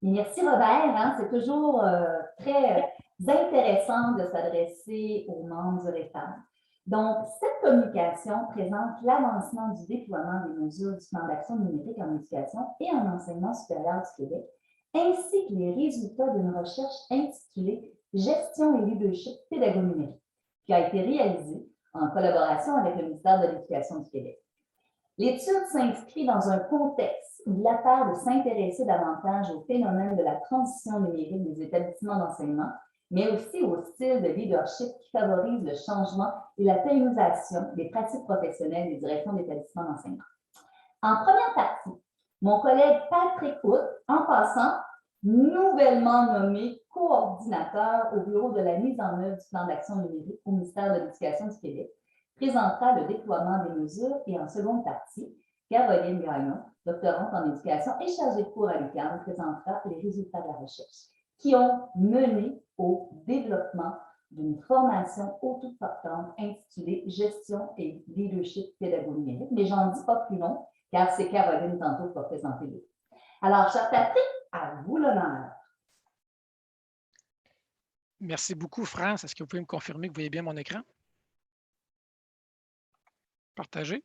Merci Robert, hein, c'est toujours très intéressant de s'adresser aux membres du REFAM. Donc, cette communication présente l'avancement du déploiement des mesures du plan d'action numérique en éducation et en enseignement supérieur du Québec, ainsi que les résultats d'une recherche intitulée Gestion et leadership pédago-numérique, qui a été réalisée en collaboration avec le ministère de l'Éducation du Québec. L'étude s'inscrit dans un contexte où il apparaît de s'intéresser davantage au phénomène de la transition numérique des établissements d'enseignement, mais aussi au style de leadership qui favorise le changement et la pérennisation des pratiques professionnelles des directions d'établissements d'enseignement. En première partie, mon collègue Patrick Hout, en passant, nouvellement nommé coordinateur au bureau de la mise en œuvre du plan d'action numérique au ministère de l'Éducation du Québec, présentera le déploiement des mesures et en seconde partie, Caroline Gagnon, doctorante en éducation et chargée de cours à l'UQAM, présentera les résultats de la recherche qui ont mené au développement d'une formation autoportante intitulée Gestion et leadership pédago-numérique. Mais j'en dis pas plus long, car c'est Caroline tantôt qui va présenter le. Alors, cher Patrick, à vous l'honneur. Merci beaucoup, France. Est-ce que vous pouvez me confirmer que vous voyez bien mon écran? Partagé.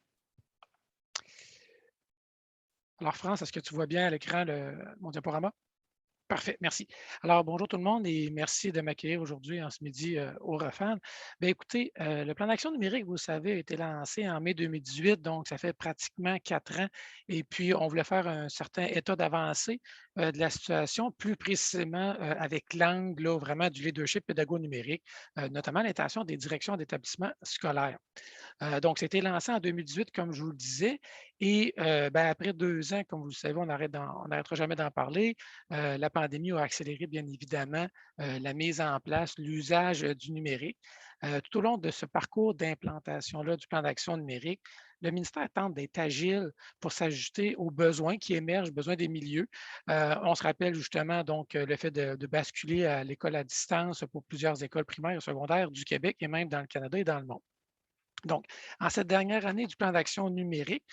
Alors, France, est-ce que tu vois bien à l'écran mon diaporama? Parfait, merci. Alors, bonjour tout le monde et merci de m'accueillir aujourd'hui, en ce midi, au REFAN. Bien, écoutez, le plan d'action numérique, vous le savez, a été lancé en mai 2018, donc ça fait pratiquement 4 ans. Et puis, on voulait faire un certain état d'avancée de la situation, plus précisément avec l'angle vraiment du leadership pédago-numérique, notamment l'intention des directions d'établissements scolaires. Donc, c'était lancé en 2018, comme je vous le disais. Et après 2 ans, comme vous le savez, on n'arrêtera jamais d'en parler. La pandémie a accéléré, bien évidemment, la mise en place, l'usage du numérique. Tout au long de ce parcours d'implantation-là du plan d'action numérique, le ministère tente d'être agile pour s'ajuster aux besoins qui émergent, besoins des milieux. On se rappelle justement donc le fait de basculer à l'école à distance pour plusieurs écoles primaires et secondaires du Québec et même dans le Canada et dans le monde. Donc, en cette dernière année du plan d'action numérique,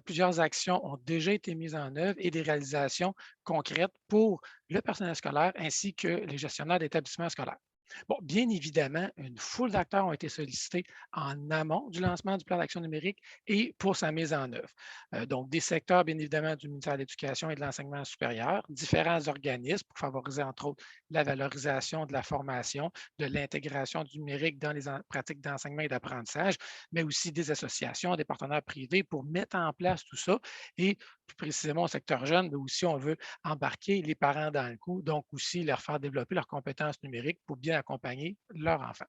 plusieurs actions ont déjà été mises en œuvre et des réalisations concrètes pour le personnel scolaire ainsi que les gestionnaires d'établissements scolaires. Bon, bien évidemment, une foule d'acteurs ont été sollicités en amont du lancement du plan d'action numérique et pour sa mise en œuvre. Donc, des secteurs, bien évidemment, du ministère de l'Éducation et de l'Enseignement supérieur, différents organismes pour favoriser, entre autres, la valorisation de la formation, de l'intégration du numérique dans les pratiques d'enseignement et d'apprentissage, mais aussi des associations, des partenaires privés pour mettre en place tout ça et plus précisément au secteur jeune, mais aussi on veut embarquer les parents dans le coup, donc aussi leur faire développer leurs compétences numériques pour bien accompagner leurs enfants.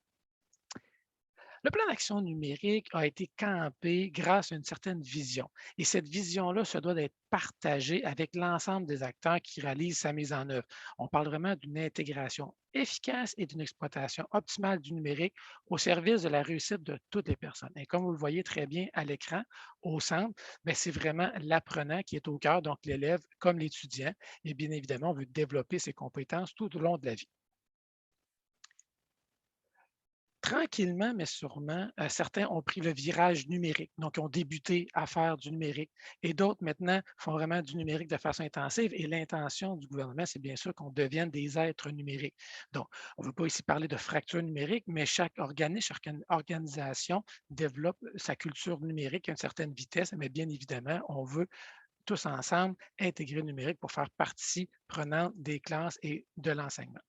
Le plan d'action numérique a été campé grâce à une certaine vision. Et cette vision-là se doit d'être partagée avec l'ensemble des acteurs qui réalisent sa mise en œuvre. On parle vraiment d'une intégration efficace et d'une exploitation optimale du numérique au service de la réussite de toutes les personnes. Et comme vous le voyez très bien à l'écran, au centre, c'est vraiment l'apprenant qui est au cœur, donc l'élève comme l'étudiant. Et bien évidemment, on veut développer ses compétences tout au long de la vie. Tranquillement, mais sûrement, certains ont pris le virage numérique, donc ont débuté à faire du numérique et d'autres maintenant font vraiment du numérique de façon intensive et l'intention du gouvernement, c'est bien sûr qu'on devienne des êtres numériques. Donc, on ne veut pas ici parler de fracture numérique, mais chaque organisme, chaque organisation développe sa culture numérique à une certaine vitesse, mais bien évidemment, on veut tous ensemble intégrer le numérique pour faire partie prenante des classes et de l'enseignement.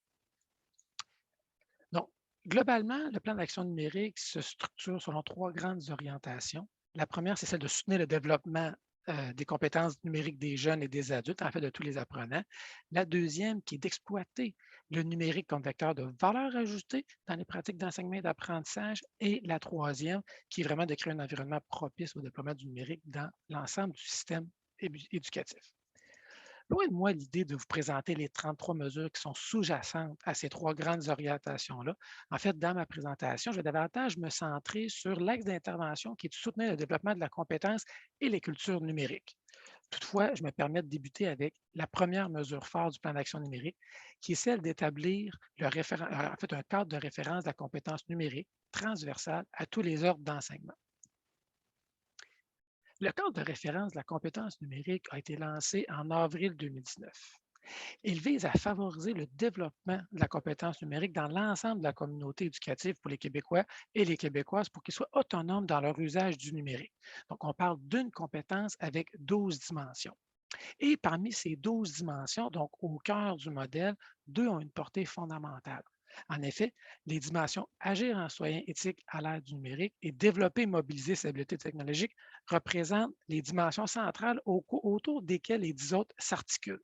Donc, globalement, le plan d'action numérique se structure selon 3 grandes orientations. La première, c'est celle de soutenir le développement des compétences numériques des jeunes et des adultes, en fait, de tous les apprenants. La deuxième, qui est d'exploiter le numérique comme vecteur de valeur ajoutée dans les pratiques d'enseignement et d'apprentissage. Et la troisième, qui est vraiment de créer un environnement propice au déploiement du numérique dans l'ensemble du système éducatif. Loin de moi l'idée de vous présenter les 33 mesures qui sont sous-jacentes à ces 3 grandes orientations-là. En fait, dans ma présentation, je vais davantage me centrer sur l'axe d'intervention qui est de soutenir le développement de la compétence et les cultures numériques. Toutefois, je me permets de débuter avec la première mesure phare du plan d'action numérique, qui est celle d'établir en fait, un cadre de référence de la compétence numérique transversale à tous les ordres d'enseignement. Le cadre de référence de la compétence numérique a été lancé en avril 2019. Il vise à favoriser le développement de la compétence numérique dans l'ensemble de la communauté éducative pour les Québécois et les Québécoises pour qu'ils soient autonomes dans leur usage du numérique. Donc, on parle d'une compétence avec 12 dimensions. Et parmi ces 12 dimensions, donc au cœur du modèle, deux ont une portée fondamentale. En effet, les dimensions agir en citoyen éthique à l'ère du numérique et développer et mobiliser ses habiletés technologiques représentent les dimensions centrales autour desquelles les 10 autres s'articulent.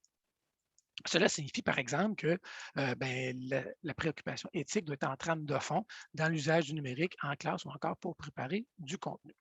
Cela signifie, par exemple, que la préoccupation éthique doit être en trame de fond dans l'usage du numérique en classe ou encore pour préparer du contenu.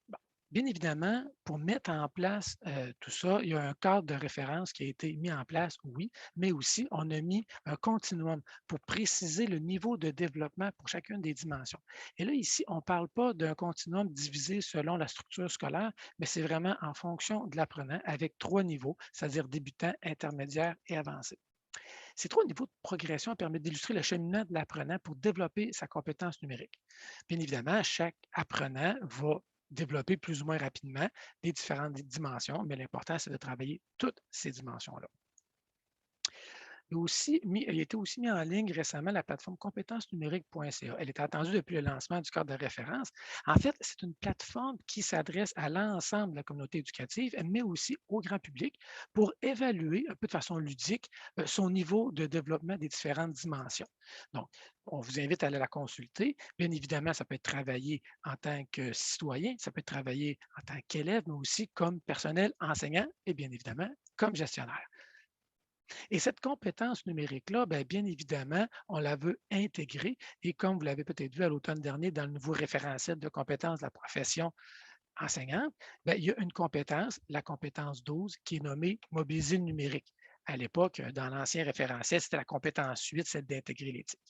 Bon. Bien évidemment, pour mettre en place tout ça, il y a un cadre de référence qui a été mis en place, oui, mais aussi on a mis un continuum pour préciser le niveau de développement pour chacune des dimensions. Et là, ici, on ne parle pas d'un continuum divisé selon la structure scolaire, mais c'est vraiment en fonction de l'apprenant avec 3 niveaux, c'est-à-dire débutant, intermédiaire et avancé. Ces 3 niveaux de progression permettent d'illustrer le cheminement de l'apprenant pour développer sa compétence numérique. Bien évidemment, chaque apprenant va développer plus ou moins rapidement les différentes dimensions, mais l'important, c'est de travailler toutes ces dimensions-là. Il a été aussi mis en ligne récemment la plateforme compétencesnumériques.ca. Elle est attendue depuis le lancement du cadre de référence. En fait, c'est une plateforme qui s'adresse à l'ensemble de la communauté éducative, mais aussi au grand public pour évaluer un peu de façon ludique son niveau de développement des différentes dimensions. Donc, on vous invite à aller la consulter. Bien évidemment, ça peut être travaillé en tant que citoyen, ça peut être travaillé en tant qu'élève, mais aussi comme personnel enseignant et bien évidemment comme gestionnaire. Et cette compétence numérique-là, bien évidemment, on la veut intégrer. Et comme vous l'avez peut-être vu à l'automne dernier dans le nouveau référentiel de compétences de la profession enseignante, il y a une compétence, la compétence 12, qui est nommée mobiliser le numérique. À l'époque, dans l'ancien référentiel, c'était la compétence 8, celle d'intégrer l'éthique.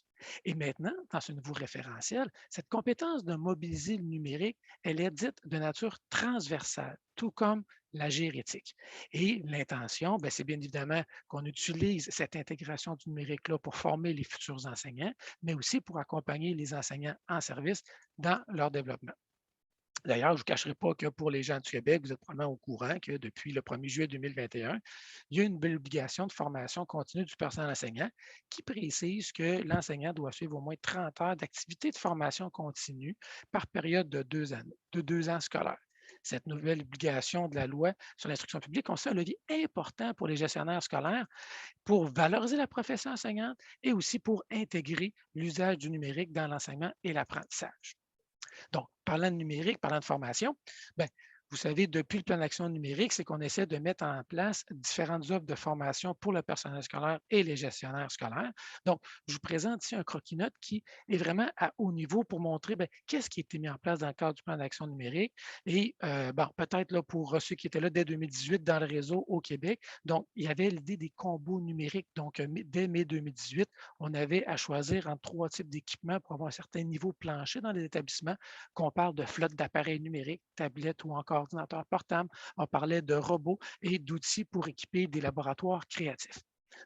Et maintenant, dans ce nouveau référentiel, cette compétence de mobiliser le numérique, elle est dite de nature transversale, tout comme l'agir éthique. Et l'intention, c'est bien évidemment qu'on utilise cette intégration du numérique-là pour former les futurs enseignants, mais aussi pour accompagner les enseignants en service dans leur développement. D'ailleurs, je ne vous cacherai pas que pour les gens du Québec, vous êtes probablement au courant que depuis le 1er juillet 2021, il y a une belle obligation de formation continue du personnel enseignant qui précise que l'enseignant doit suivre au moins 30 heures d'activité de formation continue par période de 2 ans, de 2 ans scolaires. Cette nouvelle obligation de la loi sur l'instruction publique constitue un levier important pour les gestionnaires scolaires pour valoriser la profession enseignante et aussi pour intégrer l'usage du numérique dans l'enseignement et l'apprentissage. Donc, parlant de numérique, parlant de formation, ben, vous savez, depuis le plan d'action numérique, c'est qu'on essaie de mettre en place différentes offres de formation pour le personnel scolaire et les gestionnaires scolaires. Donc, je vous présente ici un croquis-notes qui est vraiment à haut niveau pour montrer qu'est-ce qui a été mis en place dans le cadre du plan d'action numérique. Et peut-être là, pour ceux qui étaient là dès 2018 dans le réseau au Québec, donc, il y avait l'idée des combos numériques. Donc, dès mai 2018, on avait à choisir entre 3 types d'équipements pour avoir un certain niveau plancher dans les établissements, qu'on parle de flotte d'appareils numériques, tablettes ou encore ordinateurs portables. On parlait de robots et d'outils pour équiper des laboratoires créatifs.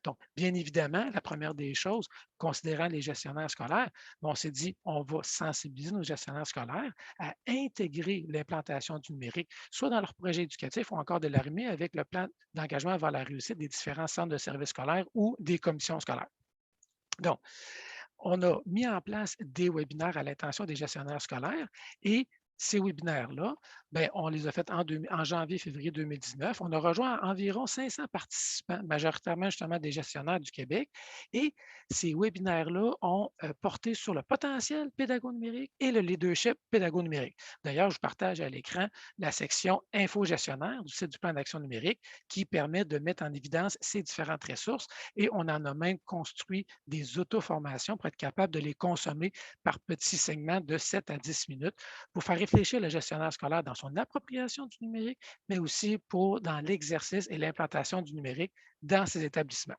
Donc, bien évidemment, la première des choses, considérant les gestionnaires scolaires, on s'est dit, on va sensibiliser nos gestionnaires scolaires à intégrer l'implantation du numérique, soit dans leur projet éducatif ou encore de l'armée avec le plan d'engagement vers la réussite des différents centres de services scolaires ou des commissions scolaires. Donc, on a mis en place des webinaires à l'intention des gestionnaires scolaires et ces webinaires-là, on les a faits en janvier-février 2019. On a rejoint environ 500 participants, majoritairement justement des gestionnaires du Québec. Et ces webinaires-là ont porté sur le potentiel pédago-numérique et le leadership pédago-numérique. D'ailleurs, je partage à l'écran la section info-gestionnaire du site du plan d'action numérique qui permet de mettre en évidence ces différentes ressources. Et on en a même construit des auto-formations pour être capable de les consommer par petits segments de 7 à 10 minutes pour faire réfléchir le gestionnaire scolaire dans son appropriation du numérique, mais aussi dans l'exercice et l'implantation du numérique dans ses établissements.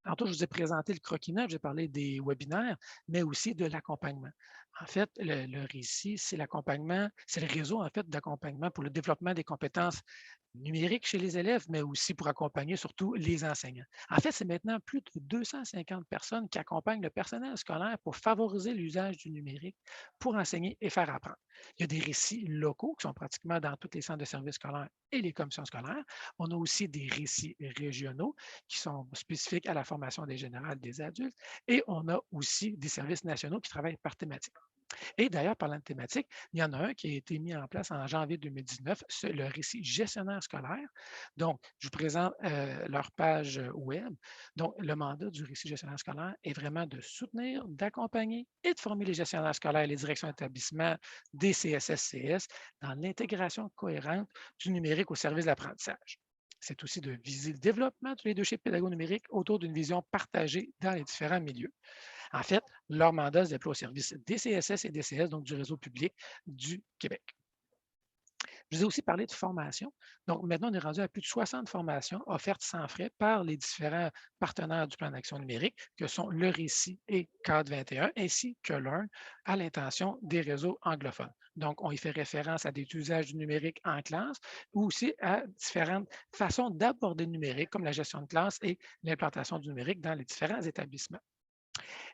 Tantôt, je vous ai présenté le croquis-notes, j'ai parlé des webinaires, mais aussi de l'accompagnement. En fait, le récit, c'est l'accompagnement, c'est le réseau en fait d'accompagnement pour le développement des compétences numériques chez les élèves, mais aussi pour accompagner surtout les enseignants. En fait, c'est maintenant plus de 250 personnes qui accompagnent le personnel scolaire pour favoriser l'usage du numérique pour enseigner et faire apprendre. Il y a des récits locaux qui sont pratiquement dans tous les centres de services scolaires et les commissions scolaires. On a aussi des récits régionaux qui sont spécifiques à la formation des générales des adultes et on a aussi des services nationaux qui travaillent par thématique. Et d'ailleurs, parlant de thématique, il y en a un qui a été mis en place en janvier 2019, c'est le récit gestionnaire scolaire. Donc, je vous présente leur page web. Donc, le mandat du récit gestionnaire scolaire est vraiment de soutenir, d'accompagner et de former les gestionnaires scolaires et les directions d'établissement des CSSCS dans l'intégration cohérente du numérique au service de l'apprentissage. C'est aussi de viser le développement du leadership pédago-numérique autour d'une vision partagée dans les différents milieux. En fait, leur mandat se déploie au service des CSS et des CS, donc du réseau public du Québec. Je vous ai aussi parlé de formation. Donc, maintenant, on est rendu à plus de 60 formations offertes sans frais par les différents partenaires du plan d'action numérique, que sont le Récit et Cadre 21, ainsi que Learn, à l'intention des réseaux anglophones. Donc, on y fait référence à des usages du numérique en classe ou aussi à différentes façons d'aborder le numérique, comme la gestion de classe et l'implantation du numérique dans les différents établissements.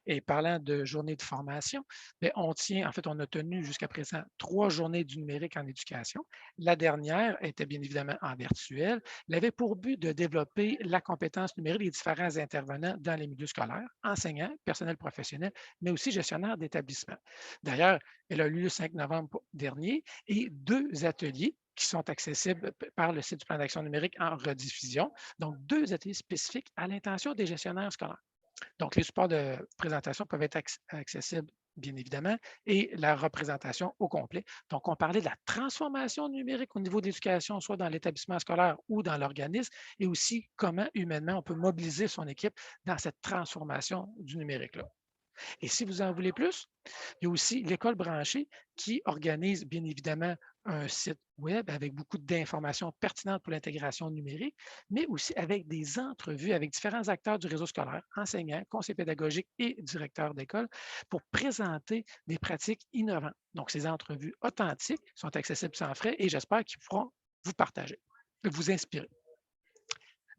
Et parlant de journées de formation, bien, on a tenu jusqu'à présent 3 journées du numérique en éducation. La dernière était bien évidemment en virtuel. Elle avait pour but de développer la compétence numérique des différents intervenants dans les milieux scolaires, enseignants, personnel professionnel, mais aussi gestionnaires d'établissements. D'ailleurs, elle a eu lieu le 5 novembre dernier et 2 ateliers qui sont accessibles par le site du plan d'action numérique en rediffusion. Donc, 2 ateliers spécifiques à l'intention des gestionnaires scolaires. Donc, les supports de présentation peuvent être accessibles, bien évidemment, et la représentation au complet. Donc, on parlait de la transformation numérique au niveau de l'éducation, soit dans l'établissement scolaire ou dans l'organisme, et aussi comment humainement on peut mobiliser son équipe dans cette transformation du numérique-là. Et si vous en voulez plus, il y a aussi l'école branchée qui organise bien évidemment un site web avec beaucoup d'informations pertinentes pour l'intégration numérique, mais aussi avec des entrevues avec différents acteurs du réseau scolaire, enseignants, conseillers pédagogiques et directeurs d'école pour présenter des pratiques innovantes. Donc, ces entrevues authentiques sont accessibles sans frais et j'espère qu'ils pourront vous partager, vous inspirer.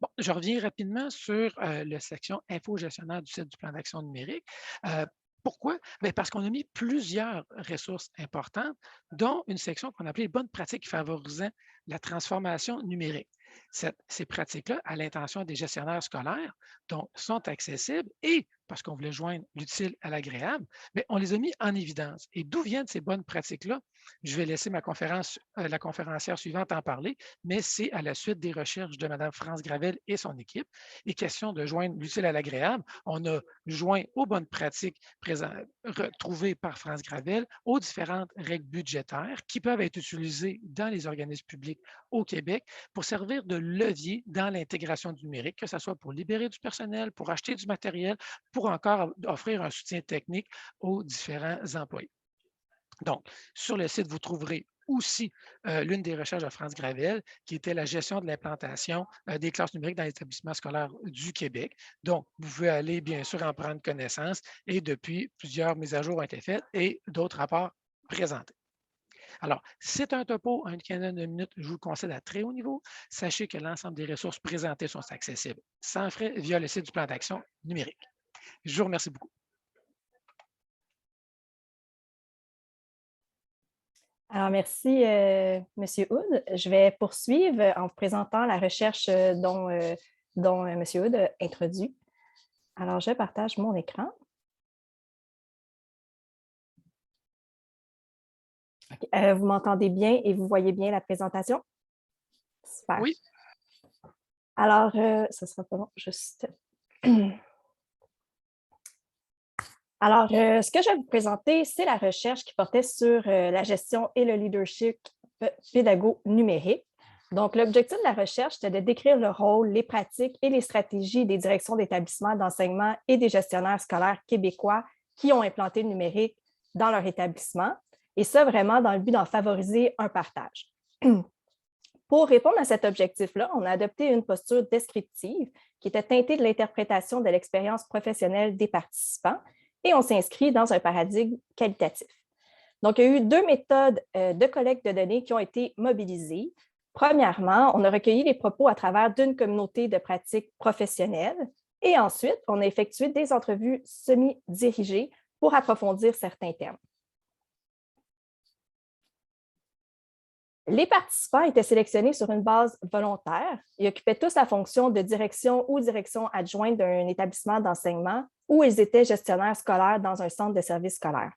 Bon, je reviens rapidement sur la section info gestionnaire du site du plan d'action numérique. Euh, Pourquoi? Bien, parce qu'on a mis plusieurs ressources importantes, dont une section qu'on appelait bonnes pratiques favorisant la transformation numérique. Ces pratiques-là, à l'intention des gestionnaires scolaires, donc, sont accessibles et, parce qu'on voulait joindre l'utile à l'agréable, mais on les a mis en évidence. Et d'où viennent ces bonnes pratiques-là? Je vais laisser la conférencière suivante en parler, mais c'est à la suite des recherches de Mme France Gravel et son équipe. Et question de joindre l'utile à l'agréable, on a joint aux bonnes pratiques retrouvées par France Gravel aux différentes règles budgétaires qui peuvent être utilisées dans les organismes publics au Québec pour servir de levier dans l'intégration du numérique, que ce soit pour libérer du personnel, pour acheter du matériel, pour encore offrir un soutien technique aux différents employés. Donc, sur le site, vous trouverez aussi l'une des recherches de France Gravel, qui était la gestion de l'implantation des classes numériques dans les établissements scolaires du Québec. Donc, vous pouvez aller, bien sûr, en prendre connaissance et depuis, plusieurs mises à jour ont été faites et d'autres rapports présentés. Alors, c'est un topo, une quinzaine de minutes, je vous le concède à très haut niveau. Sachez que l'ensemble des ressources présentées sont accessibles sans frais via le site du plan d'action numérique. Je vous remercie beaucoup. Alors, merci, M. Hood. Je vais poursuivre en vous présentant la recherche dont M. Hood a introduit. Alors, je partage mon écran. Okay. Vous m'entendez bien et vous voyez bien la présentation? Super. Oui. Alors, ce sera pas long, juste... Alors, ce que je vais vous présenter, c'est la recherche qui portait sur la gestion et le leadership pédago-numérique. Donc, l'objectif de la recherche, c'était de décrire le rôle, les pratiques et les stratégies des directions d'établissements d'enseignement et des gestionnaires scolaires québécois qui ont implanté le numérique dans leur établissement, et ça vraiment dans le but d'en favoriser un partage. Pour répondre à cet objectif-là, on a adopté une posture descriptive qui était teintée de l'interprétation de l'expérience professionnelle des participants et on s'inscrit dans un paradigme qualitatif. Donc, il y a eu 2 méthodes de collecte de données qui ont été mobilisées. Premièrement, on a recueilli les propos à travers d'une communauté de pratiques professionnelles et ensuite, on a effectué des entrevues semi-dirigées pour approfondir certains thèmes. Les participants étaient sélectionnés sur une base volontaire. Ils occupaient tous la fonction de direction ou direction adjointe d'un établissement d'enseignement ou ils étaient gestionnaires scolaires dans un centre de services scolaires.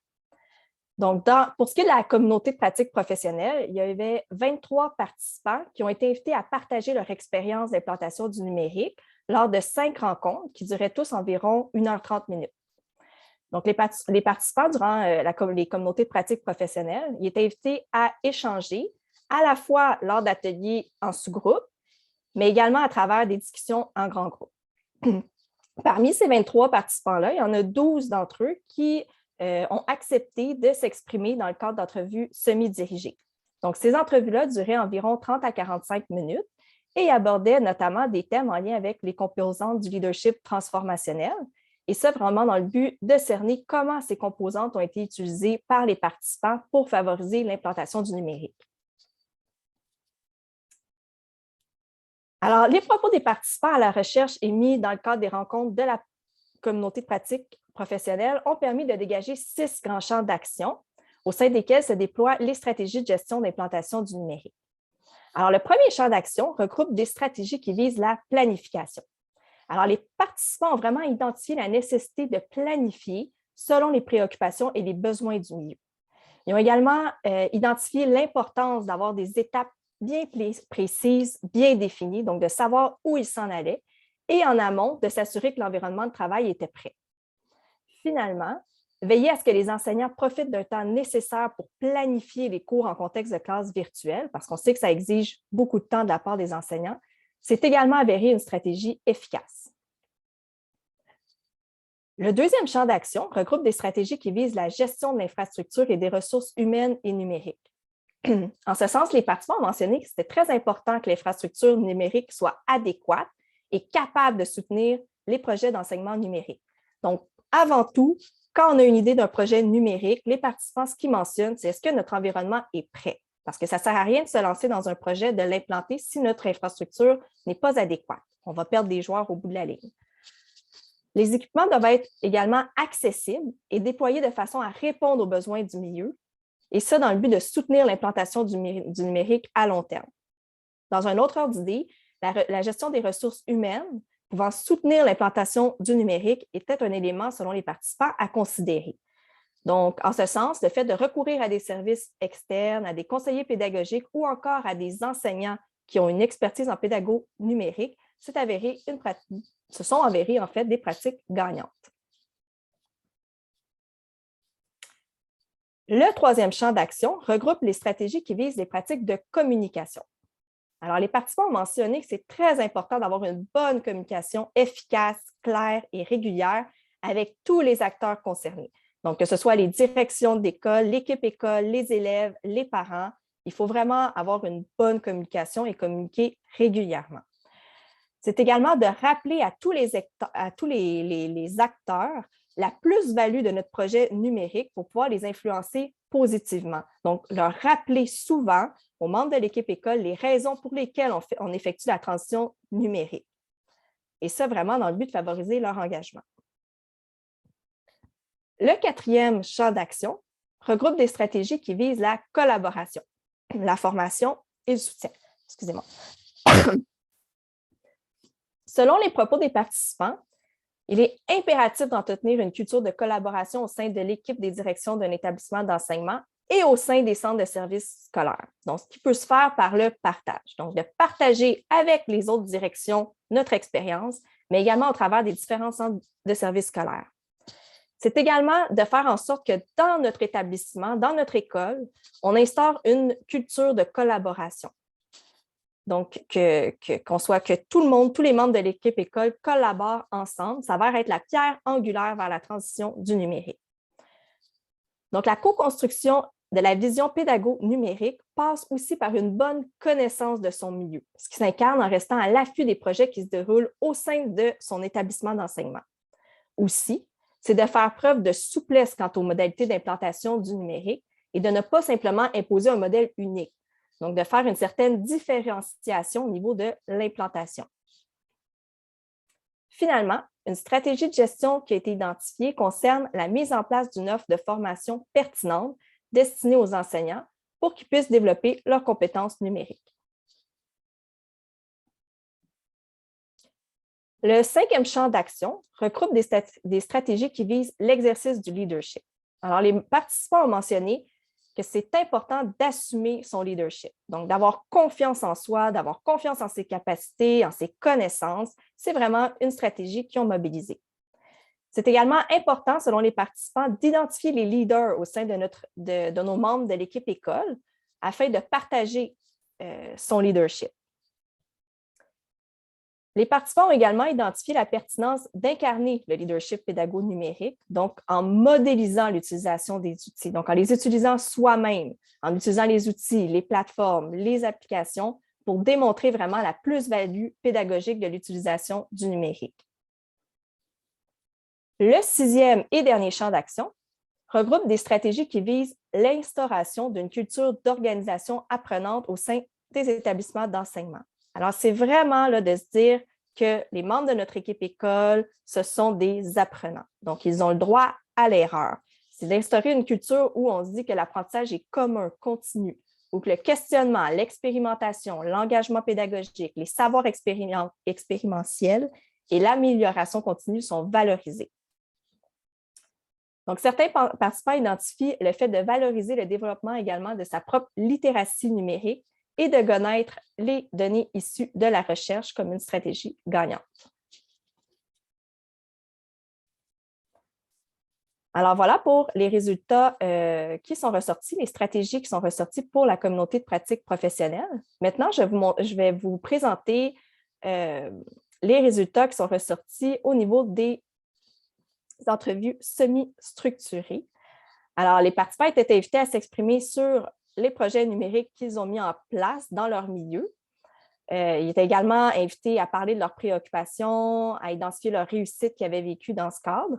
Donc, pour ce qui est de la communauté de pratique professionnelle, il y avait 23 participants qui ont été invités à partager leur expérience d'implantation du numérique lors de 5 rencontres qui duraient tous environ 1h30 minutes. Donc, les participants durant les communautés de pratique professionnelle, ils étaient invités à échanger à la fois lors d'ateliers en sous-groupe, mais également à travers des discussions en grand groupe. Parmi ces 23 participants-là, il y en a 12 d'entre eux qui ont accepté de s'exprimer dans le cadre d'entrevues semi-dirigées. Donc, ces entrevues-là duraient environ 30 à 45 minutes et abordaient notamment des thèmes en lien avec les composantes du leadership transformationnel, et ça vraiment dans le but de cerner comment ces composantes ont été utilisées par les participants pour favoriser l'implantation du numérique. Alors, les propos des participants à la recherche émis dans le cadre des rencontres de la communauté de pratique professionnelle ont permis de dégager 6 grands champs d'action au sein desquels se déploient les stratégies de gestion d'implantation du numérique. Alors, le premier champ d'action regroupe des stratégies qui visent la planification. Alors, les participants ont vraiment identifié la nécessité de planifier selon les préoccupations et les besoins du milieu. Ils ont également identifié l'importance d'avoir des étapes bien précises, bien définies, donc de savoir où ils s'en allaient, et en amont, de s'assurer que l'environnement de travail était prêt. Finalement, veiller à ce que les enseignants profitent d'un temps nécessaire pour planifier les cours en contexte de classe virtuelle, parce qu'on sait que ça exige beaucoup de temps de la part des enseignants, c'est également avéré une stratégie efficace. Le deuxième champ d'action regroupe des stratégies qui visent la gestion de l'infrastructure et des ressources humaines et numériques. En ce sens, les participants ont mentionné que c'était très important que l'infrastructure numérique soit adéquate et capable de soutenir les projets d'enseignement numérique. Donc, avant tout, quand on a une idée d'un projet numérique, les participants, ce qu'ils mentionnent, c'est est-ce que notre environnement est prêt? Parce que ça ne sert à rien de se lancer dans un projet, de l'implanter si notre infrastructure n'est pas adéquate. On va perdre des joueurs au bout de la ligne. Les équipements doivent être également accessibles et déployés de façon à répondre aux besoins du milieu, et ça dans le but de soutenir l'implantation du numérique à long terme. Dans un autre ordre d'idée, la gestion des ressources humaines pouvant soutenir l'implantation du numérique était un élément, selon les participants, à considérer. Donc, en ce sens, le fait de recourir à des services externes, à des conseillers pédagogiques ou encore à des enseignants qui ont une expertise en pédago numérique, se sont avérées en fait des pratiques gagnantes. Le troisième champ d'action regroupe les stratégies qui visent les pratiques de communication. Alors, les participants ont mentionné que c'est très important d'avoir une bonne communication efficace, claire et régulière avec tous les acteurs concernés. Donc, que ce soit les directions d'école, l'équipe école, les élèves, les parents, il faut vraiment avoir une bonne communication et communiquer régulièrement. C'est également de rappeler à tous les acteurs la plus-value de notre projet numérique pour pouvoir les influencer positivement. Donc, leur rappeler souvent aux membres de l'équipe école les raisons pour lesquelles on effectue la transition numérique. Et ça, vraiment, dans le but de favoriser leur engagement. Le quatrième champ d'action regroupe des stratégies qui visent la collaboration, la formation et le soutien. Excusez-moi. Selon les propos des participants, il est impératif d'entretenir une culture de collaboration au sein de l'équipe des directions d'un établissement d'enseignement et au sein des centres de services scolaires. Donc, ce qui peut se faire par le partage. Donc, de partager avec les autres directions notre expérience, mais également au travers des différents centres de services scolaires. C'est également de faire en sorte que dans notre établissement, dans notre école, on instaure une culture de collaboration. Donc, que tout le monde, tous les membres de l'équipe école collaborent ensemble, ça va être la pierre angulaire vers la transition du numérique. Donc, la co-construction de la vision pédago-numérique passe aussi par une bonne connaissance de son milieu, ce qui s'incarne en restant à l'affût des projets qui se déroulent au sein de son établissement d'enseignement. Aussi, c'est de faire preuve de souplesse quant aux modalités d'implantation du numérique et de ne pas simplement imposer un modèle unique. Donc, de faire une certaine différenciation au niveau de l'implantation. Finalement, une stratégie de gestion qui a été identifiée concerne la mise en place d'une offre de formation pertinente destinée aux enseignants pour qu'ils puissent développer leurs compétences numériques. Le 5e champ d'action regroupe des stratégies qui visent l'exercice du leadership. Alors, les participants ont mentionné que c'est important d'assumer son leadership, donc d'avoir confiance en soi, d'avoir confiance en ses capacités, en ses connaissances. C'est vraiment une stratégie qu'ils ont mobilisée. C'est également important, selon les participants, d'identifier les leaders au sein de nos membres de l'équipe école afin de partager son leadership. Les participants ont également identifié la pertinence d'incarner le leadership pédago-numérique, donc en modélisant l'utilisation des outils, donc en les utilisant soi-même, en utilisant les outils, les plateformes, les applications pour démontrer vraiment la plus-value pédagogique de l'utilisation du numérique. Le 6e et dernier champ d'action regroupe des stratégies qui visent l'instauration d'une culture d'organisation apprenante au sein des établissements d'enseignement. Alors, c'est vraiment là, de se dire que les membres de notre équipe école, ce sont des apprenants. Donc, ils ont le droit à l'erreur. C'est d'instaurer une culture où on se dit que l'apprentissage est commun, continu, où que le questionnement, l'expérimentation, l'engagement pédagogique, les savoirs expérimentiels et l'amélioration continue sont valorisés. Donc, certains participants identifient le fait de valoriser le développement également de sa propre littératie numérique et de connaître les données issues de la recherche comme une stratégie gagnante. Alors voilà pour les résultats qui sont ressortis, les stratégies qui sont ressorties pour la communauté de pratique professionnelle. Maintenant, je vais vous présenter les résultats qui sont ressortis au niveau des entrevues semi-structurées. Alors, les participants étaient invités à s'exprimer sur les projets numériques qu'ils ont mis en place dans leur milieu. Ils étaient également invités à parler de leurs préoccupations, à identifier leurs réussites qu'ils avaient vécues dans ce cadre.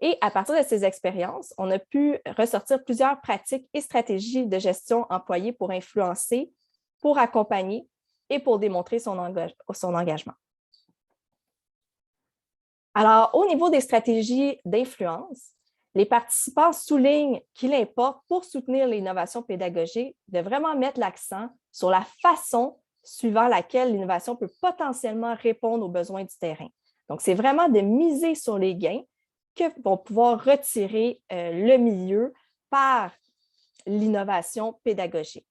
Et à partir de ces expériences, on a pu ressortir plusieurs pratiques et stratégies de gestion employées pour influencer, pour accompagner et pour démontrer son engagement. Alors, au niveau des stratégies d'influence, les participants soulignent qu'il importe, pour soutenir l'innovation pédagogique, de vraiment mettre l'accent sur la façon suivant laquelle l'innovation peut potentiellement répondre aux besoins du terrain. Donc, c'est vraiment de miser sur les gains que vont pouvoir retirer le milieu par l'innovation pédagogique.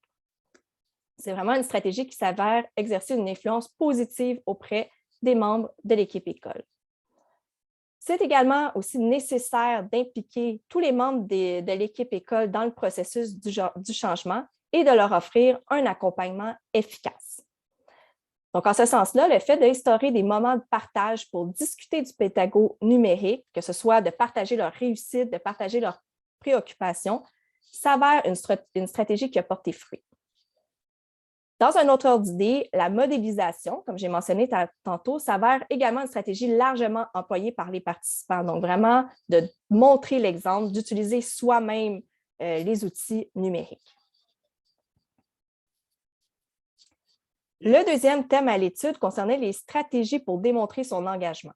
C'est vraiment une stratégie qui s'avère exercer une influence positive auprès des membres de l'équipe école. C'est également aussi nécessaire d'impliquer tous les membres de l'équipe école dans le processus du changement et de leur offrir un accompagnement efficace. Donc, en ce sens-là, le fait d'instaurer des moments de partage pour discuter du pédago numérique, que ce soit de partager leurs réussites, de partager leurs préoccupations, s'avère une stratégie qui a porté fruit. Dans un autre ordre d'idée, la modélisation, comme j'ai mentionné tantôt, s'avère également une stratégie largement employée par les participants. Donc, vraiment, de montrer l'exemple, d'utiliser soi-même les outils numériques. Le deuxième thème à l'étude concernait les stratégies pour démontrer son engagement.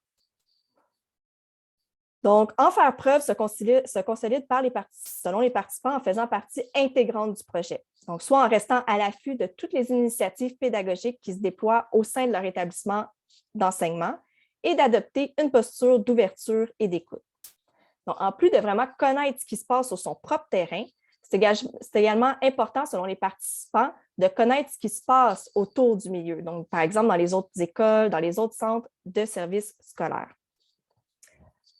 Donc, en faire preuve se consolide selon les participants en faisant partie intégrante du projet. Donc, soit en restant à l'affût de toutes les initiatives pédagogiques qui se déploient au sein de leur établissement d'enseignement et d'adopter une posture d'ouverture et d'écoute. Donc, en plus de vraiment connaître ce qui se passe sur son propre terrain, c'est également important, selon les participants, de connaître ce qui se passe autour du milieu. Donc, par exemple, dans les autres écoles, dans les autres centres de services scolaires.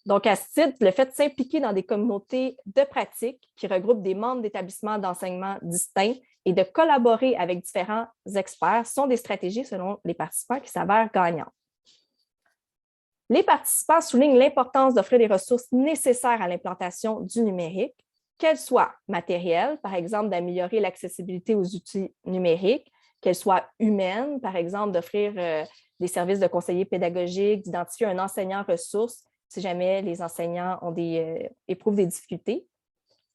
Donc, à ce titre, le fait de s'impliquer dans des communautés de pratique qui regroupent des membres d'établissements d'enseignement distincts et de collaborer avec différents experts sont des stratégies, selon les participants, qui s'avèrent gagnantes. Les participants soulignent l'importance d'offrir les ressources nécessaires à l'implantation du numérique, qu'elles soient matérielles, par exemple d'améliorer l'accessibilité aux outils numériques, qu'elles soient humaines, par exemple d'offrir des services de conseillers pédagogiques, d'identifier un enseignant ressource si jamais les enseignants éprouvent des difficultés,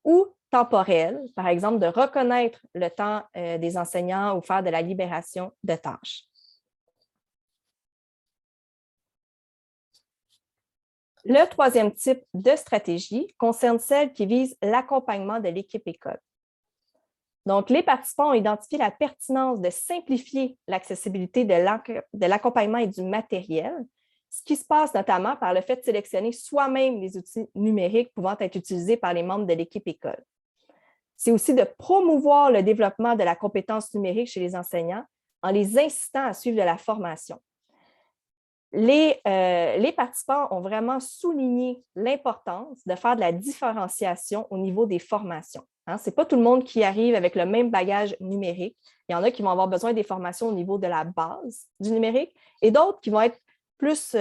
ou temporel, par exemple, de reconnaître le temps des enseignants ou faire de la libération de tâches. Le troisième type de stratégie concerne celle qui vise l'accompagnement de l'équipe école. Donc, les participants ont identifié la pertinence de simplifier l'accessibilité de l'accompagnement et du matériel, ce qui se passe notamment par le fait de sélectionner soi-même les outils numériques pouvant être utilisés par les membres de l'équipe école. C'est aussi de promouvoir le développement de la compétence numérique chez les enseignants en les incitant à suivre de la formation. Les participants ont vraiment souligné l'importance de faire de la différenciation au niveau des formations. Ce n'est pas tout le monde qui arrive avec le même bagage numérique. Il y en a qui vont avoir besoin des formations au niveau de la base du numérique et d'autres qui vont être plus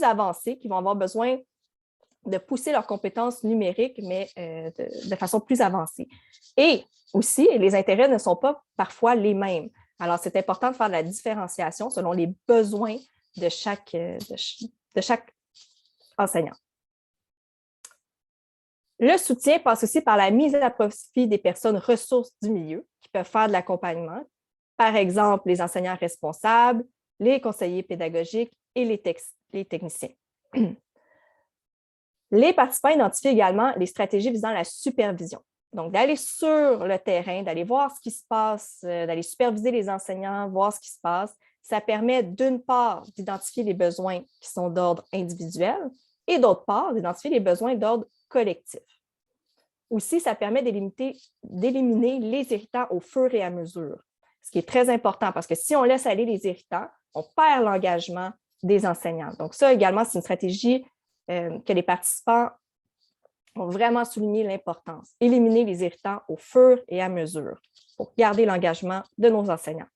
avancés, qui vont avoir besoin de pousser leurs compétences numériques, mais de façon plus avancée. Et aussi, les intérêts ne sont pas parfois les mêmes. Alors, c'est important de faire de la différenciation selon les besoins de chaque enseignant. Le soutien passe aussi par la mise à profit des personnes ressources du milieu qui peuvent faire de l'accompagnement, par exemple les enseignants responsables, les conseillers pédagogiques et les techniciens. Les participants identifient également les stratégies visant la supervision. Donc, d'aller sur le terrain, d'aller voir ce qui se passe, d'aller superviser les enseignants, voir ce qui se passe, ça permet d'une part d'identifier les besoins qui sont d'ordre individuel et d'autre part d'identifier les besoins d'ordre collectif. Aussi, ça permet d'éliminer les irritants au fur et à mesure, ce qui est très important parce que si on laisse aller les irritants, on perd l'engagement des enseignants. Donc, ça également, c'est une stratégie que les participants ont vraiment souligné l'importance. Éliminer les irritants au fur et à mesure pour garder l'engagement de nos enseignants.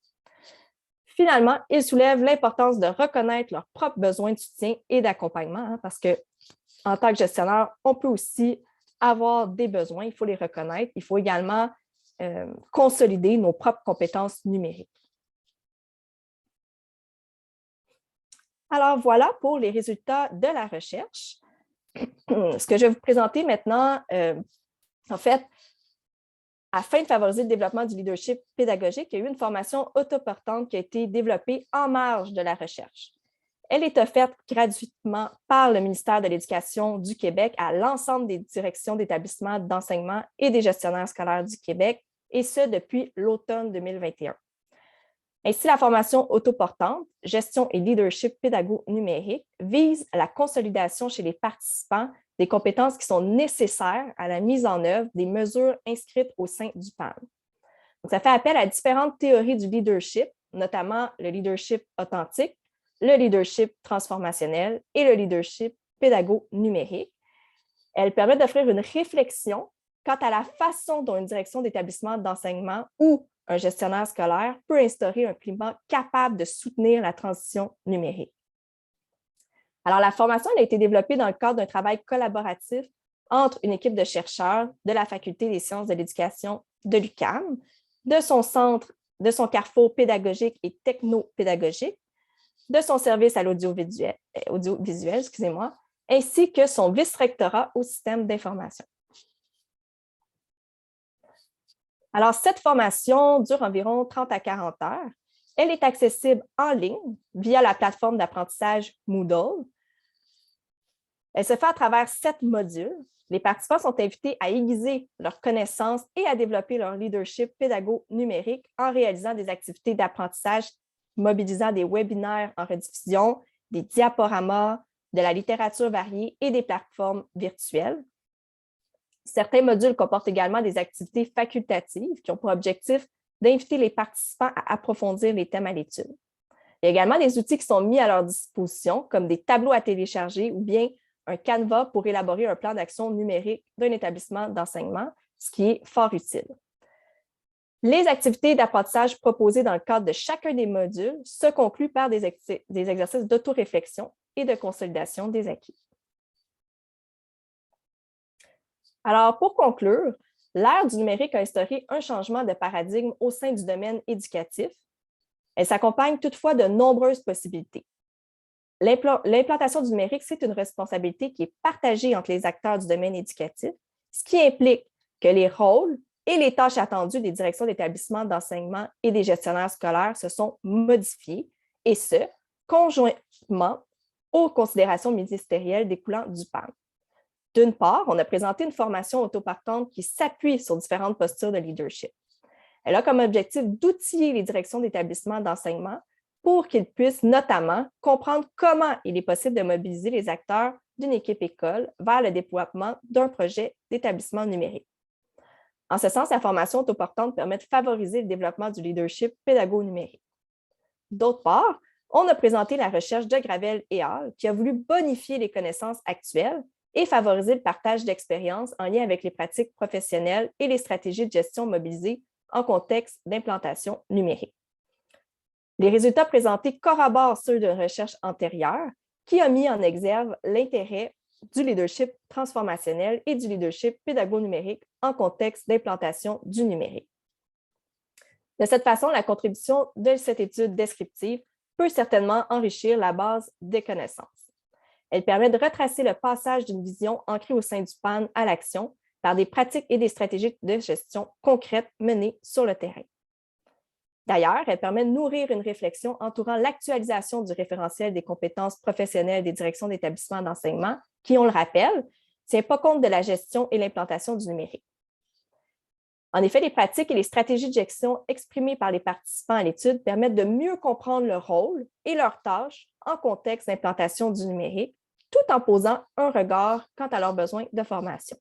Finalement, ils soulèvent l'importance de reconnaître leurs propres besoins de soutien et d'accompagnement, parce qu'en tant que gestionnaire, on peut aussi avoir des besoins, il faut les reconnaître. Il faut également consolider nos propres compétences numériques. Alors voilà pour les résultats de la recherche. Ce que je vais vous présenter maintenant, en fait, afin de favoriser le développement du leadership pédagogique, il y a eu une formation autoportante qui a été développée en marge de la recherche. Elle est offerte gratuitement par le ministère de l'Éducation du Québec à l'ensemble des directions d'établissements d'enseignement et des gestionnaires scolaires du Québec, et ce depuis l'automne 2021. Ainsi, la formation autoportante, gestion et leadership pédago-numérique, vise la consolidation chez les participants des compétences qui sont nécessaires à la mise en œuvre des mesures inscrites au sein du PAN. Donc, ça fait appel à différentes théories du leadership, notamment le leadership authentique, le leadership transformationnel et le leadership pédago-numérique. Elle permet d'offrir une réflexion quant à la façon dont une direction d'établissement d'enseignement ou un gestionnaire scolaire peut instaurer un climat capable de soutenir la transition numérique. Alors, la formation a été développée dans le cadre d'un travail collaboratif entre une équipe de chercheurs de la Faculté des sciences de l'éducation de l'UQAM, de son carrefour pédagogique et technopédagogique, de son service à l'audiovisuel, ainsi que son vice-rectorat au système d'information. Alors, cette formation dure environ 30 à 40 heures. Elle est accessible en ligne via la plateforme d'apprentissage Moodle. Elle se fait à travers 7 modules. Les participants sont invités à aiguiser leurs connaissances et à développer leur leadership pédago-numérique en réalisant des activités d'apprentissage mobilisant des webinaires en rediffusion, des diaporamas, de la littérature variée et des plateformes virtuelles. Certains modules comportent également des activités facultatives qui ont pour objectif d'inviter les participants à approfondir les thèmes à l'étude. Il y a également des outils qui sont mis à leur disposition, comme des tableaux à télécharger ou bien un Canva pour élaborer un plan d'action numérique d'un établissement d'enseignement, ce qui est fort utile. Les activités d'apprentissage proposées dans le cadre de chacun des modules se concluent par des exercices d'autoréflexion et de consolidation des acquis. Alors, pour conclure, l'ère du numérique a instauré un changement de paradigme au sein du domaine éducatif. Elle s'accompagne toutefois de nombreuses possibilités. L'implantation du numérique, c'est une responsabilité qui est partagée entre les acteurs du domaine éducatif, ce qui implique que les rôles et les tâches attendues des directions d'établissement d'enseignement et des gestionnaires scolaires se sont modifiés, et ce, conjointement aux considérations ministérielles découlant du PAN. D'une part, on a présenté une formation autopartante qui s'appuie sur différentes postures de leadership. Elle a comme objectif d'outiller les directions d'établissement d'enseignement pour qu'ils puissent notamment comprendre comment il est possible de mobiliser les acteurs d'une équipe école vers le déploiement d'un projet d'établissement numérique. En ce sens, la formation autoportante permet de favoriser le développement du leadership pédago-numérique. D'autre part, on a présenté la recherche de Gravel et Hall qui a voulu bonifier les connaissances actuelles et favoriser le partage d'expériences en lien avec les pratiques professionnelles et les stratégies de gestion mobilisées en contexte d'implantation numérique. Les résultats présentés corroborent ceux d'une recherche antérieure qui a mis en exergue l'intérêt du leadership transformationnel et du leadership pédago-numérique en contexte d'implantation du numérique. De cette façon, la contribution de cette étude descriptive peut certainement enrichir la base des connaissances. Elle permet de retracer le passage d'une vision ancrée au sein du PAN à l'action par des pratiques et des stratégies de gestion concrètes menées sur le terrain. D'ailleurs, elle permet de nourrir une réflexion entourant l'actualisation du référentiel des compétences professionnelles des directions d'établissement d'enseignement qui, on le rappelle, ne tient pas compte de la gestion et l'implantation du numérique. En effet, les pratiques et les stratégies de gestion exprimées par les participants à l'étude permettent de mieux comprendre leur rôle et leurs tâches en contexte d'implantation du numérique, tout en posant un regard quant à leurs besoins de formation.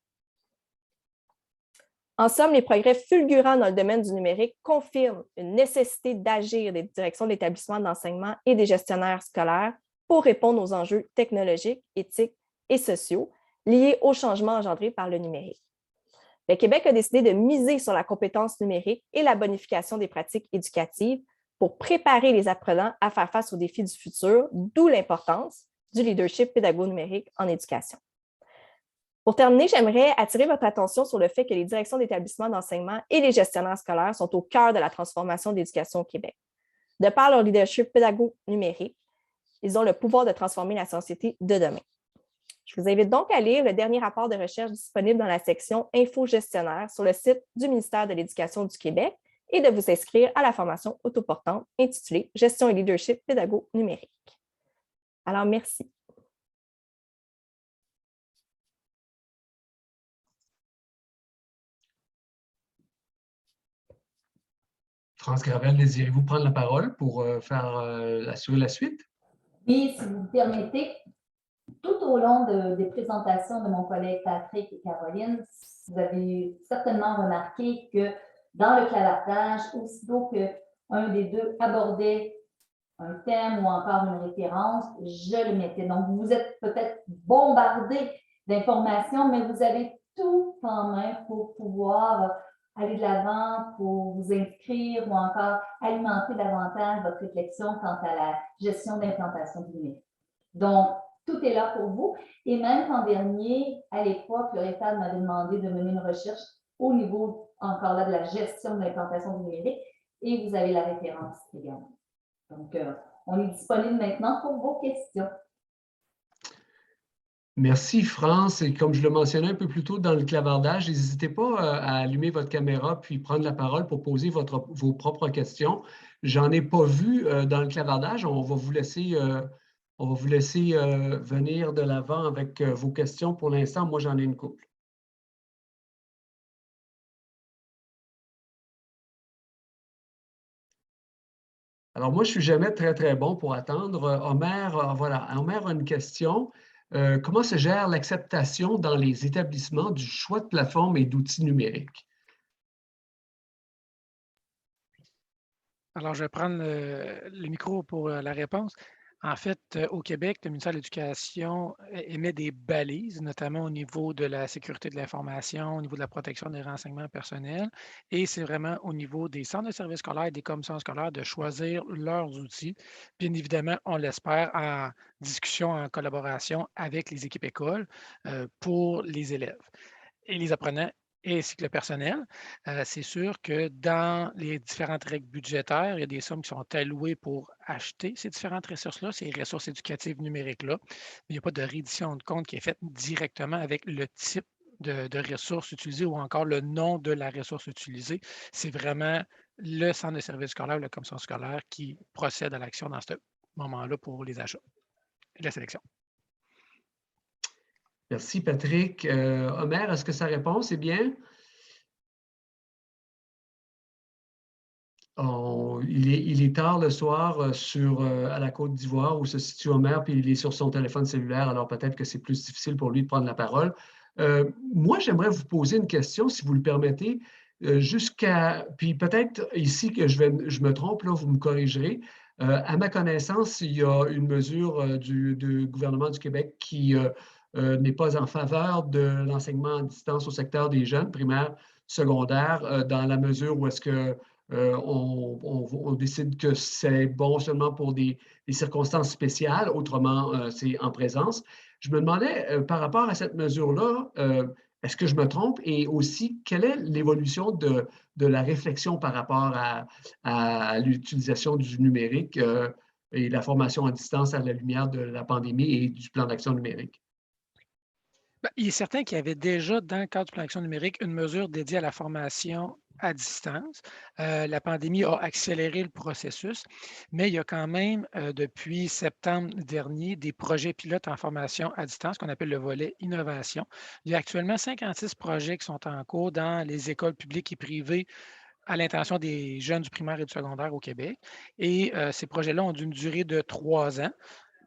En somme, les progrès fulgurants dans le domaine du numérique confirment une nécessité d'agir des directions d'établissement d'enseignement et des gestionnaires scolaires pour répondre aux enjeux technologiques, éthiques et sociaux liés aux changements engendrés par le numérique. Le Québec a décidé de miser sur la compétence numérique et la bonification des pratiques éducatives pour préparer les apprenants à faire face aux défis du futur, d'où l'importance du leadership pédago-numérique en éducation. Pour terminer, j'aimerais attirer votre attention sur le fait que les directions d'établissement d'enseignement et les gestionnaires scolaires sont au cœur de la transformation de l'éducation au Québec. De par leur leadership pédago-numérique, ils ont le pouvoir de transformer la société de demain. Je vous invite donc à lire le dernier rapport de recherche disponible dans la section Info gestionnaire sur le site du ministère de l'Éducation du Québec et de vous inscrire à la formation autoportante intitulée Gestion et leadership pédago-numérique. Alors, merci. France Gravel, désirez-vous prendre la parole pour assurer la suite? Oui, si vous me permettez, tout au long des présentations de mon collègue Patrick et Caroline, vous avez certainement remarqué que dans le clavardage, aussitôt qu'un des deux abordait un thème ou encore une référence, je le mettais. Donc, vous êtes peut-être bombardé d'informations, mais vous avez tout en main pour pouvoir aller de l'avant, pour vous inscrire ou encore alimenter davantage votre réflexion quant à la gestion d'implantation du numérique. Donc, tout est là pour vous. Et même qu'en dernier, à l'époque, le REFAD m'avait demandé de mener une recherche au niveau, encore là, de la gestion de l'implantation du numérique. Et vous avez la référence également. Donc, on est disponible maintenant pour vos questions. Merci, France. Et comme je le mentionnais un peu plus tôt dans le clavardage, n'hésitez pas à allumer votre caméra puis prendre la parole pour poser vos propres questions. J'en ai pas vu dans le clavardage. On va vous laisser venir de l'avant avec vos questions. Pour l'instant, moi, j'en ai une couple. Alors, moi, je ne suis jamais très, très bon pour attendre. Omer a une question. Comment se gère l'acceptation dans les établissements du choix de plateforme et d'outils numériques? Alors, je vais prendre le micro pour la réponse. En fait, au Québec, le ministère de l'Éducation émet des balises, notamment au niveau de la sécurité de l'information, au niveau de la protection des renseignements personnels. Et c'est vraiment au niveau des centres de services scolaires et des commissions scolaires de choisir leurs outils. Bien évidemment, on l'espère en discussion, en collaboration avec les équipes écoles pour les élèves. Et les apprenants ainsi que le personnel. C'est sûr que dans les différentes règles budgétaires, il y a des sommes qui sont allouées pour acheter ces différentes ressources-là, ces ressources éducatives numériques-là. Mais il n'y a pas de reddition de compte qui est faite directement avec le type de ressources utilisées ou encore le nom de la ressource utilisée. C'est vraiment le centre de service scolaire ou la commission scolaire qui procède à l'action dans ce moment-là pour les achats et la sélection. Merci, Patrick. Omer, est-ce que sa réponse est bien? Il est tard le soir à la Côte d'Ivoire où se situe Omer, puis il est sur son téléphone cellulaire, alors peut-être que c'est plus difficile pour lui de prendre la parole. Moi, j'aimerais vous poser une question, si vous le permettez, puis peut-être ici que je me trompe, là, vous me corrigerez. À ma connaissance, il y a une mesure du gouvernement du Québec qui n'est pas en faveur de l'enseignement à distance au secteur des jeunes, primaires, secondaires, dans la mesure où est-ce que on décide que c'est bon seulement pour des circonstances spéciales, autrement, c'est en présence. Je me demandais, par rapport à cette mesure-là, est-ce que je me trompe? Et aussi, quelle est l'évolution de la réflexion par rapport à l'utilisation du numérique et la formation à distance à la lumière de la pandémie et du plan d'action numérique? Ben, il est certain qu'il y avait déjà, dans le cadre du plan d'action numérique, une mesure dédiée à la formation à distance. La pandémie a accéléré le processus, mais il y a quand même, depuis septembre dernier, des projets pilotes en formation à distance qu'on appelle le volet innovation. Il y a actuellement 56 projets qui sont en cours dans les écoles publiques et privées à l'intention des jeunes du primaire et du secondaire au Québec. Et ces projets-là ont d'une durée de 3 ans,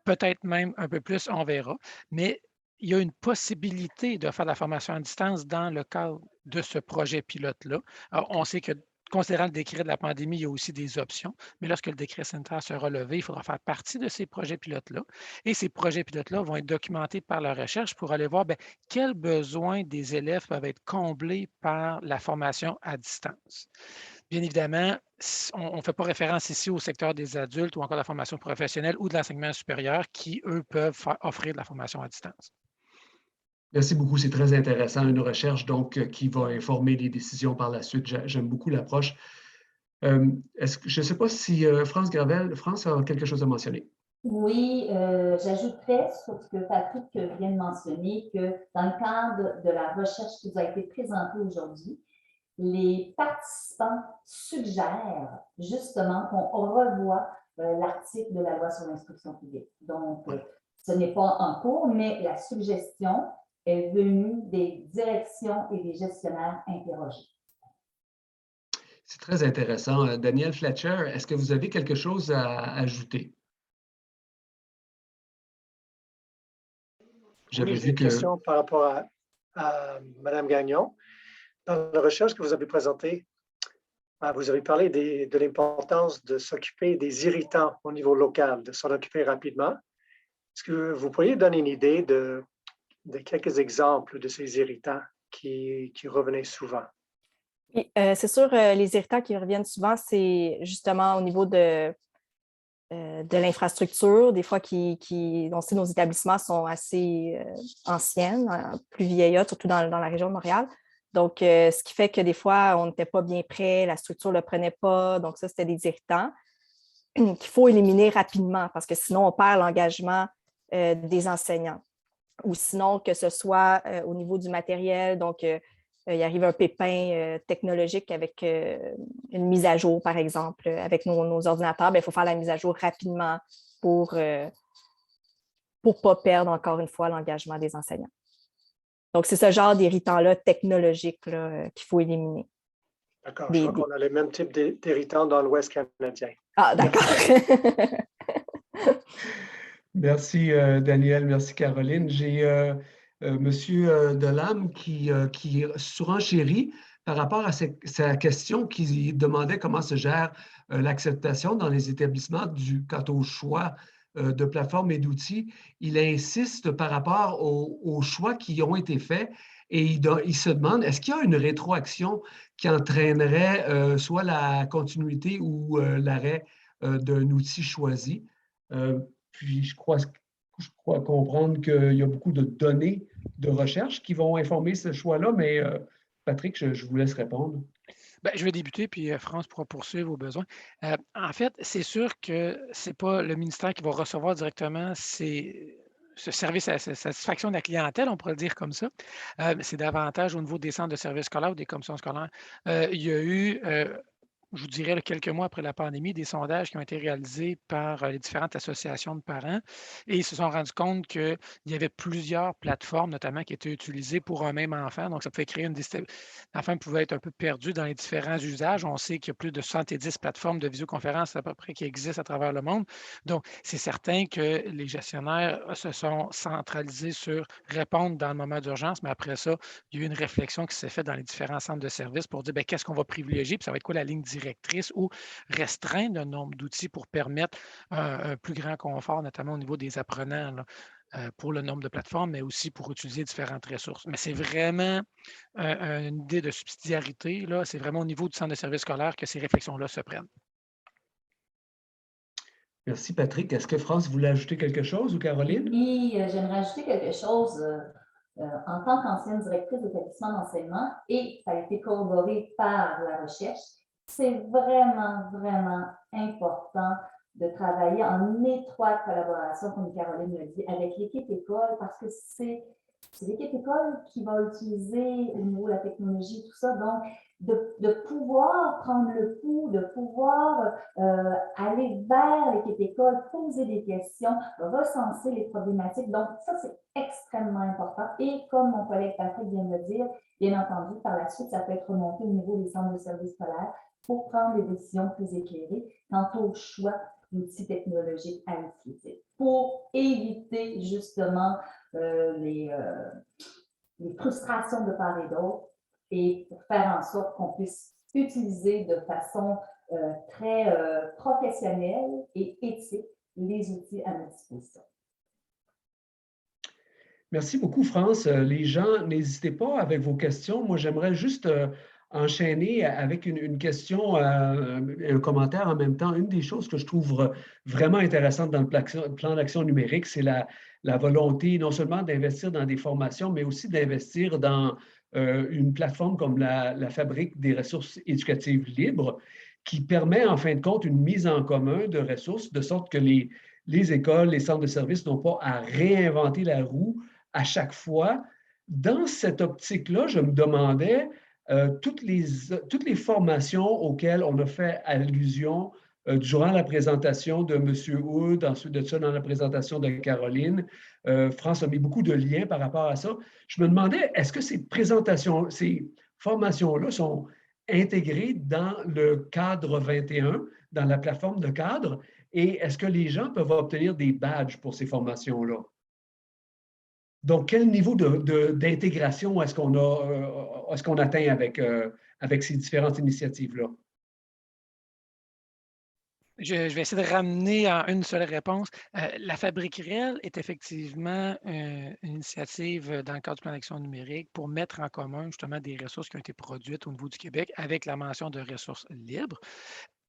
peut-être même un peu plus, on verra. Mais il y a une possibilité de faire de la formation à distance dans le cadre de ce projet pilote-là. Alors, on sait que, considérant le décret de la pandémie, il y a aussi des options, mais lorsque le décret sanitaire sera levé, il faudra faire partie de ces projets pilotes-là. Et ces projets pilotes-là vont être documentés par la recherche pour aller voir bien, quels besoins des élèves peuvent être comblés par la formation à distance. Bien évidemment, on ne fait pas référence ici au secteur des adultes ou encore de la formation professionnelle ou de l'enseignement supérieur qui, eux, peuvent offrir de la formation à distance. Merci beaucoup, c'est très intéressant. Une recherche donc qui va informer les décisions par la suite. J'aime beaucoup l'approche. Je ne sais pas si France Gravel, France a quelque chose à mentionner. Oui, j'ajouterais sur ce que Patrick vient de mentionner que dans le cadre de la recherche qui vous a été présentée aujourd'hui, les participants suggèrent justement qu'on revoie l'article de la loi sur l'instruction publique. Donc, ce n'est pas en cours, mais la suggestion est venue des directions et des gestionnaires interrogés. C'est très intéressant. Daniel Fletcher, est-ce que vous avez quelque chose à ajouter? Oui, j'ai une question par rapport à Mme Gagnon. Dans la recherche que vous avez présentée, vous avez parlé de l'importance de s'occuper des irritants au niveau local, de s'en occuper rapidement. Est-ce que vous pourriez donner une idée de quelques exemples de ces irritants qui revenaient souvent? Oui, c'est sûr, les irritants qui reviennent souvent, c'est justement au niveau de l'infrastructure. Des fois, on sait nos établissements sont assez anciennes, plus vieillottes, surtout dans la région de Montréal. Donc, ce qui fait que des fois, on n'était pas bien prêt, la structure ne le prenait pas. Donc, ça, c'était des irritants qu'il faut éliminer rapidement parce que sinon, on perd l'engagement des enseignants. Ou sinon, que ce soit au niveau du matériel, donc il arrive un pépin technologique avec une mise à jour, par exemple, avec nos ordinateurs, bien, il faut faire la mise à jour rapidement pour ne pas perdre encore une fois l'engagement des enseignants. Donc, c'est ce genre d'irritants-là technologiques qu'il faut éliminer. D'accord, je crois qu'on a le même type d'irritants dans l'Ouest canadien. Ah, d'accord. Merci, Daniel. Merci, Caroline. J'ai M. Delame qui surenchérit par rapport à sa question qui demandait comment se gère l'acceptation dans les établissements quant au choix de plateformes et d'outils. Il insiste par rapport aux choix qui ont été faits et il se demande, est-ce qu'il y a une rétroaction qui entraînerait soit la continuité ou l'arrêt d'un outil choisi? Puis je crois comprendre qu'il y a beaucoup de données de recherche qui vont informer ce choix-là, mais Patrick, je vous laisse répondre. Bien, je vais débuter, puis France pourra poursuivre au besoin. En fait, c'est sûr que ce n'est pas le ministère qui va recevoir directement ce service à satisfaction de la clientèle, on pourrait le dire comme ça. C'est davantage au niveau des centres de services scolaires ou des commissions scolaires. Il y a eu, je vous dirais, quelques mois après la pandémie, des sondages qui ont été réalisés par les différentes associations de parents et ils se sont rendus compte qu'il y avait plusieurs plateformes, notamment, qui étaient utilisées pour un même enfant. Donc, ça pouvait créer l'enfant pouvait être un peu perdu dans les différents usages. On sait qu'il y a plus de 70 plateformes de visioconférence à peu près qui existent à travers le monde. Donc, c'est certain que les gestionnaires se sont centralisés sur répondre dans le moment d'urgence, mais après ça, il y a eu une réflexion qui s'est faite dans les différents centres de services pour dire bien, qu'est-ce qu'on va privilégier, puis ça va être quoi la ligne directrice ou restreindre le nombre d'outils pour permettre un plus grand confort, notamment au niveau des apprenants, là, pour le nombre de plateformes, mais aussi pour utiliser différentes ressources. Mais c'est vraiment une idée de subsidiarité. Là. C'est vraiment au niveau du centre de services scolaire que ces réflexions-là se prennent. Merci, Patrick. Est-ce que France voulait ajouter quelque chose ou Caroline? Oui, j'aimerais ajouter quelque chose. En tant qu'ancienne directrice d'établissement d'enseignement, et ça a été corroboré par la recherche, c'est vraiment, vraiment important de travailler en étroite collaboration, comme Caroline le dit, avec l'équipe école, parce que c'est l'équipe école qui va utiliser au niveau de la technologie, tout ça. Donc, de pouvoir prendre le pouls, de pouvoir aller vers l'équipe école, poser des questions, recenser les problématiques. Donc, ça, c'est extrêmement important. Et comme mon collègue Patrick vient de le dire, bien entendu, par la suite, ça peut être remonté au niveau des centres de services scolaires pour prendre des décisions plus éclairées quant au choix d'outils technologiques à utiliser pour éviter justement les frustrations de part et d'autre et pour faire en sorte qu'on puisse utiliser de façon très professionnelle et éthique les outils à notre disposition. Merci beaucoup, France. Les gens, n'hésitez pas avec vos questions. Moi, j'aimerais juste enchaîner avec une question, un commentaire en même temps. Une des choses que je trouve vraiment intéressante dans le plan d'action numérique, c'est la volonté non seulement d'investir dans des formations, mais aussi d'investir dans une plateforme comme la Fabrique des ressources éducatives libres, qui permet en fin de compte une mise en commun de ressources, de sorte que les écoles, les centres de services n'ont pas à réinventer la roue à chaque fois. Dans cette optique-là, je me demandais toutes les formations auxquelles on a fait allusion durant la présentation de M. Hood, ensuite de ça dans la présentation de Caroline. France a mis beaucoup de liens par rapport à ça. Je me demandais, est-ce que ces formations-là sont intégrées dans le cadre 21, dans la plateforme de cadre, et est-ce que les gens peuvent obtenir des badges pour ces formations-là? Donc, quel niveau d'intégration est-ce qu'on atteint avec ces différentes initiatives-là? Je vais essayer de ramener en une seule réponse. La Fabrique réelle est effectivement une initiative dans le cadre du plan d'action numérique pour mettre en commun justement des ressources qui ont été produites au niveau du Québec avec la mention de ressources libres,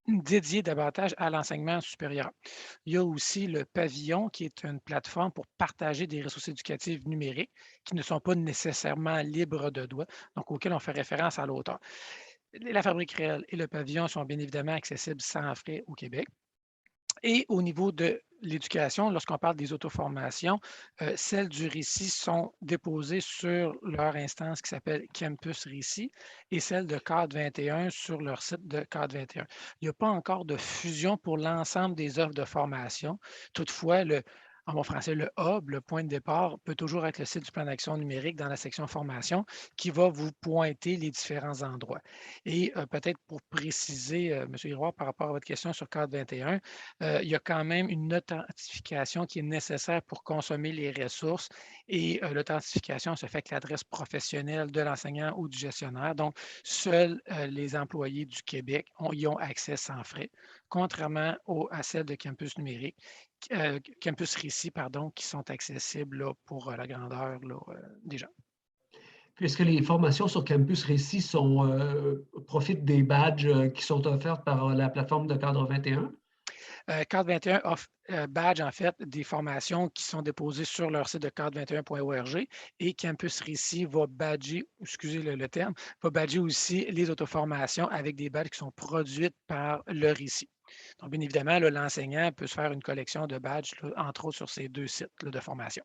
dédiées davantage à l'enseignement supérieur. Il y a aussi le Pavillon, qui est une plateforme pour partager des ressources éducatives numériques qui ne sont pas nécessairement libres de droit, donc auxquelles on fait référence à l'auteur. La Fabrique réelle et le Pavillon sont bien évidemment accessibles sans frais au Québec. Et au niveau de l'éducation, lorsqu'on parle des auto-formations, celles du Récit sont déposées sur leur instance qui s'appelle Campus Récit et celles de Cadre 21 sur leur site de Cadre 21. Il n'y a pas encore de fusion pour l'ensemble des offres de formation. Toutefois, en bon français, le hub, le point de départ, peut toujours être le site du plan d'action numérique dans la section formation qui va vous pointer les différents endroits. Et peut-être pour préciser, M. Giroir, par rapport à votre question sur Cadre 21, il y a quand même une authentification qui est nécessaire pour consommer les ressources et l'authentification se fait avec l'adresse professionnelle de l'enseignant ou du gestionnaire. Donc, seuls les employés du Québec y ont accès sans frais, contrairement à celle de Campus numérique. Campus Récit, pardon, qui sont accessibles là, pour la grandeur là, des gens. Est-ce que les formations sur Campus Récit profitent des badges qui sont offerts par la plateforme de Cadre 21? Cadre 21 offre badge, en fait, des formations qui sont déposées sur leur site de cadre21.org et Campus Récit va badger, excusez le terme, va badger aussi les auto-formations avec des badges qui sont produites par le Récit. Donc, bien évidemment, l'enseignant peut se faire une collection de badges, là, entre autres sur ces 2 sites là, de formation.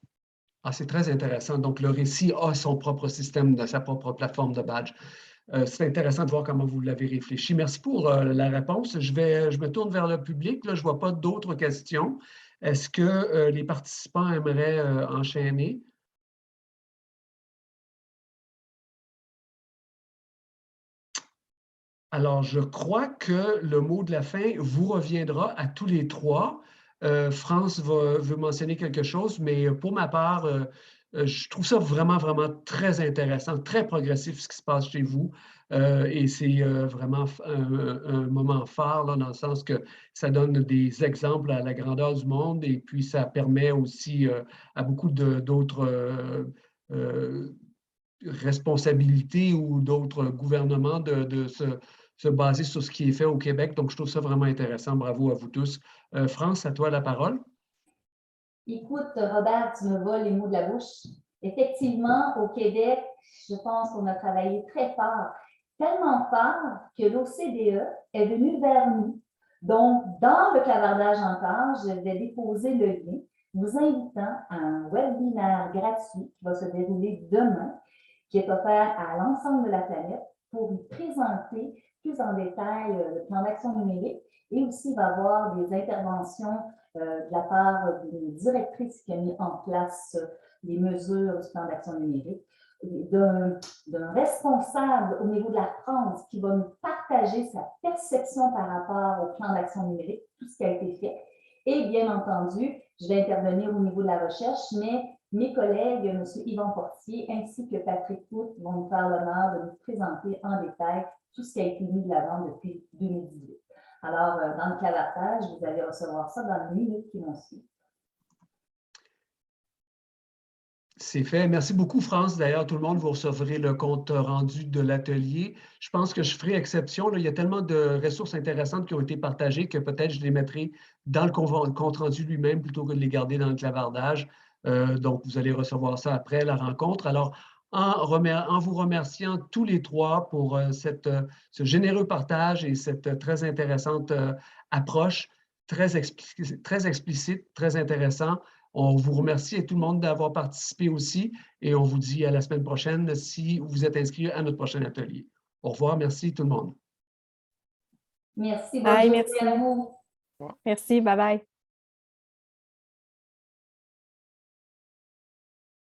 Ah, c'est très intéressant. Donc, le Récit a son propre système, sa propre plateforme de badge. C'est intéressant de voir comment vous l'avez réfléchi. Merci pour la réponse. Je me tourne vers le public. Là, je ne vois pas d'autres questions. Est-ce que les participants aimeraient enchaîner? Alors, je crois que le mot de la fin vous reviendra à tous les 3. France veut mentionner quelque chose, mais pour ma part, je trouve ça vraiment, vraiment très intéressant, très progressif ce qui se passe chez vous. Et c'est vraiment un moment phare là, dans le sens que ça donne des exemples à la grandeur du monde et puis ça permet aussi à beaucoup d'autres responsabilités ou d'autres gouvernements de se baser sur ce qui est fait au Québec. Donc, je trouve ça vraiment intéressant. Bravo à vous tous. France, à toi la parole. Écoute, Robert, tu me voles les mots de la bouche. Effectivement, au Québec, je pense qu'on a travaillé très fort, tellement fort que l'OCDE est venu vers nous. Donc, dans le clavardage encore, je vais déposer le lien, vous invitant à un webinaire gratuit qui va se dérouler demain, qui est offert à l'ensemble de la planète pour y présenter plus en détail le plan d'action numérique et aussi il va y avoir des interventions de la part d'une directrice qui a mis en place les mesures du plan d'action numérique, d'un responsable au niveau de la France qui va nous partager sa perception par rapport au plan d'action numérique, tout ce qui a été fait. Et bien entendu, je vais intervenir au niveau de la recherche, mais mes collègues, M. Yvan Portier ainsi que Patrick Coute, vont nous faire l'honneur de nous présenter en détail tout ce qui a été mis de l'avant depuis 2018. Alors, dans le clavardage, vous allez recevoir ça dans les minutes qui vont suivre. C'est fait. Merci beaucoup, France. D'ailleurs, tout le monde, vous recevrez le compte rendu de l'atelier. Je pense que je ferai exception. Là, il y a tellement de ressources intéressantes qui ont été partagées que peut-être je les mettrai dans le compte rendu lui-même plutôt que de les garder dans le clavardage. Donc, vous allez recevoir ça après la rencontre. Alors, en vous remerciant tous les 3 pour ce généreux partage et cette très intéressante approche, très explicite, très intéressant. On vous remercie et tout le monde d'avoir participé aussi et on vous dit à la semaine prochaine si vous êtes inscrit à notre prochain atelier. Au revoir, merci tout le monde. Merci, bonne journée à vous. Merci, bye bye.